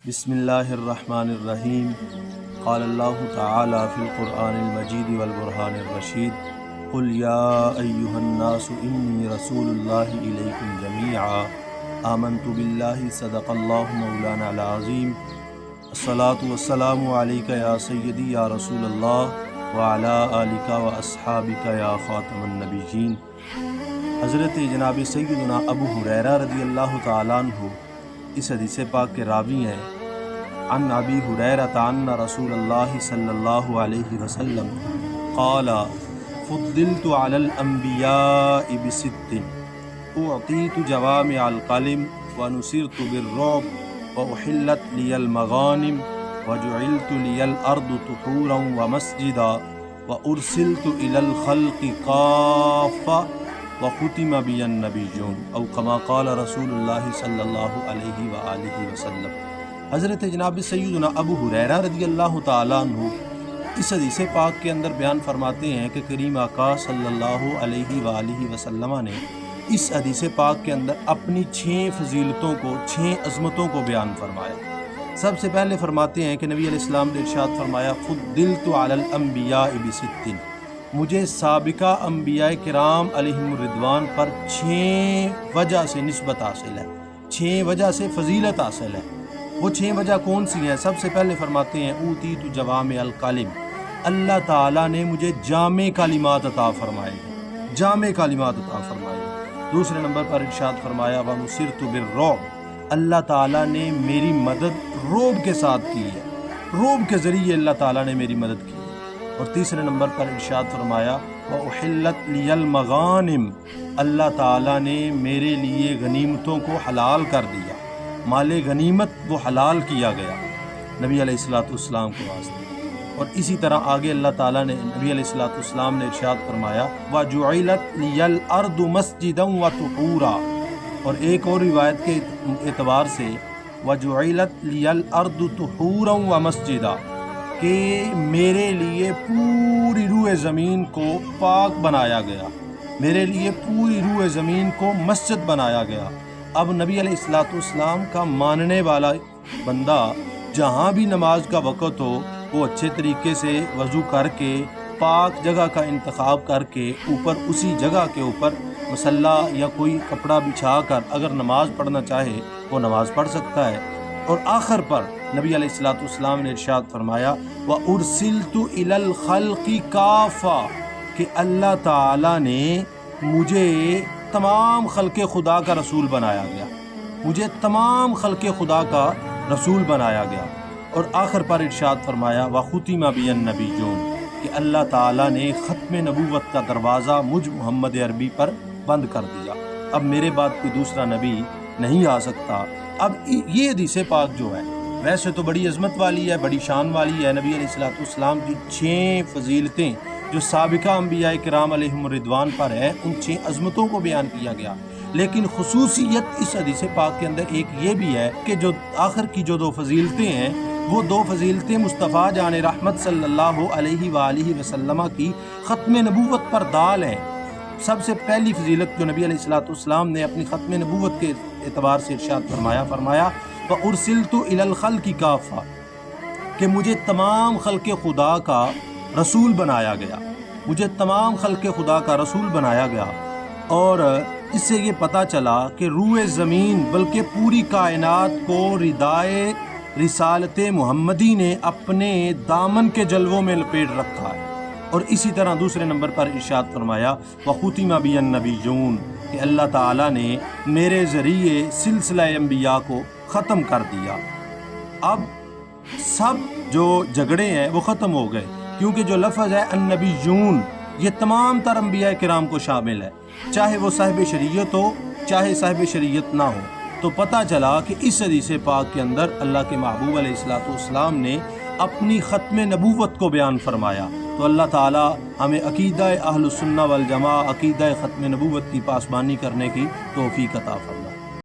بسم اللہ الرحمن الرحیم قال اللہ تعالی فی القرآن المجید والبرہان الرشید قل یا ایہا الناس انی رسول اللہ الیکم جمیعا آمنت باللہ صدق اللہ مولانا العظیم الصلاة والسلام علیک یا سیدی یا رسول اللہ وعلی آلک و اصحابک یا خاتم النبیین۔ حضرت جناب سیدنا ابو ہریرہ رضی اللہ تعالیٰ عنہ اس حدیث پاک کے راوی ہیں۔ عن ابی ہریرہ ان رسول اللہ صلی اللہ علیہ وسلم قال فضلت علی الانبیاء بست اعطیت جوامع الکلم ونصرت بالرعب واحلت لی المغانم وجعلت لی الارض طہورا ومسجدا وارسلت الی الخلق کافہ وختم بی النبیون او کما قال رسول اللہ صلی اللہ علیہ وآلہ وسلم۔ حضرت جناب سیدنا ابو ہریرہ رضی اللہ تعالیٰ عنہ اس حدیث پاک کے اندر بیان فرماتے ہیں کہ کریم آقا صلی اللہ علیہ وآلہ وسلم نے اس حدیث پاک کے اندر اپنی 6 فضیلتوں کو 6 عظمتوں کو بیان فرمایا۔ سب سے پہلے فرماتے ہیں کہ نبی علیہ السلام نے ارشاد فرمایا فضلت علی الانبیاء بست، مجھے سابقہ انبیاء کرام علیہم الرضوان پر 6 وجہ سے نسبت حاصل ہے، 6 وجہ سے فضیلت حاصل ہے۔ وہ 6 وجہ کون سی ہیں؟ سب سے پہلے فرماتے ہیں اوتیت جوامع الکلم، اللہ تعالیٰ نے مجھے جامع کلمات عطا فرمائے، جامع کلمات عطا فرمائے۔ دوسرے نمبر پر ارشاد فرمایا ونصرت بالرعب، اللہ تعالیٰ نے میری مدد رعب کے ساتھ کی ہے، رعب کے ذریعے اللہ تعالیٰ نے میری مدد کی ہے۔ اور تیسرے نمبر پر ارشاد فرمایا وَأُحِلَّتْ لِيَ الْمَغَانِمْ، اللہ تعالیٰ نے میرے لیے غنیمتوں کو حلال کر دیا، مال غنیمت وہ حلال کیا گیا نبی علیہ السلام کے واسطے۔ اور اسی طرح آگے اللہ تعالیٰ نے نبی علیہ السلام نے ارشاد فرمایا وَجُعِلَتْ لِيَ الْأَرْضُ مَسْجِدًا وَطُهُورًا، اور ایک اور روایت کے اعتبار سے وَجُعِلَتْ لِيَ الْأَرْضُ طُهُورًا وَمَسْجِدًا، کہ میرے لیے پوری روح زمین کو پاک بنایا گیا، میرے لیے پوری روح زمین کو مسجد بنایا گیا۔ اب نبی علیہ السلام کا ماننے والا بندہ جہاں بھی نماز کا وقت ہو وہ اچھے طریقے سے وضو کر کے پاک جگہ کا انتخاب کر کے اوپر اسی جگہ کے اوپر مصلی یا کوئی کپڑا بچھا کر اگر نماز پڑھنا چاہے وہ نماز پڑھ سکتا ہے۔ اور آخر پر نبی علیہ السلام نے ارشاد فرمایا وَأُرْسِلْتُ إِلَى الْخَلْقِ كَافَّةً، کہ اللہ تعالیٰ نے مجھے تمام خلق خدا کا رسول بنایا گیا، مجھے تمام خلق خدا کا رسول بنایا گیا۔ اور آخر پر ارشاد فرمایا وَخُتِمَ بِي النَّبِيُّونَ، کہ اللہ تعالیٰ نے ختم نبوت کا دروازہ مجھ محمد عربی پر بند کر دیا، اب میرے بعد کوئی دوسرا نبی نہیں آ سکتا۔ اب یہ حدیث پاک جو ہے ویسے تو بڑی عظمت والی ہے، بڑی شان والی ہے، نبی علیہ السلام کی 6 فضیلتیں جو سابقہ انبیاء کرام علیہم الرضوان پر ہے ان 6 عظمتوں کو بیان کیا گیا، لیکن خصوصیت اس حدیث پاک کے اندر ایک یہ بھی ہے کہ جو آخر کی جو 2 فضیلتیں ہیں وہ 2 فضیلتیں مصطفیٰ جان رحمت صلی اللہ علیہ وآلہ وسلم کی ختم نبوت پر دال ہیں۔ سب سے پہلی فضیلت جو نبی علیہ السلام نے اپنی ختم نبوت کے اعتبار سے ارشاد فرمایا وَأُرْسِلْتُ إِلَى الْخَلْقِ كَافَّةً، کہ مجھے تمام خلق خدا کا رسول بنایا گیا، مجھے تمام خلق خدا کا رسول بنایا گیا۔ اور اس سے یہ پتہ چلا کہ روح زمین بلکہ پوری کائنات کو ردائے رسالت محمدی نے اپنے دامن کے جلووں میں لپیٹ رکھا ہے۔ اور اسی طرح دوسرے نمبر پر ارشاد فرمایا وَخُتِمَ بِي النَّبِيُّونَ، کہ اللہ تعالیٰ نے میرے ذریعے سلسلہ انبیاء کو ختم کر دیا۔ اب سب جو جھگڑے ہیں وہ ختم ہو گئے، کیونکہ جو لفظ ہے النبیون یہ تمام تر انبیاء کرام کو شامل ہے، چاہے وہ صاحب شریعت ہو چاہے صاحب شریعت نہ ہو۔ تو پتہ چلا کہ اس حدیث پاک کے اندر اللہ کے محبوب علیہ السلام نے اپنی ختم نبوت کو بیان فرمایا۔ تو اللہ تعالی ہمیں عقیدہ اہل السنہ والجماعہ، عقیدہ ختم نبوت کی پاسبانی کرنے کی توفیق عطا فرمائے۔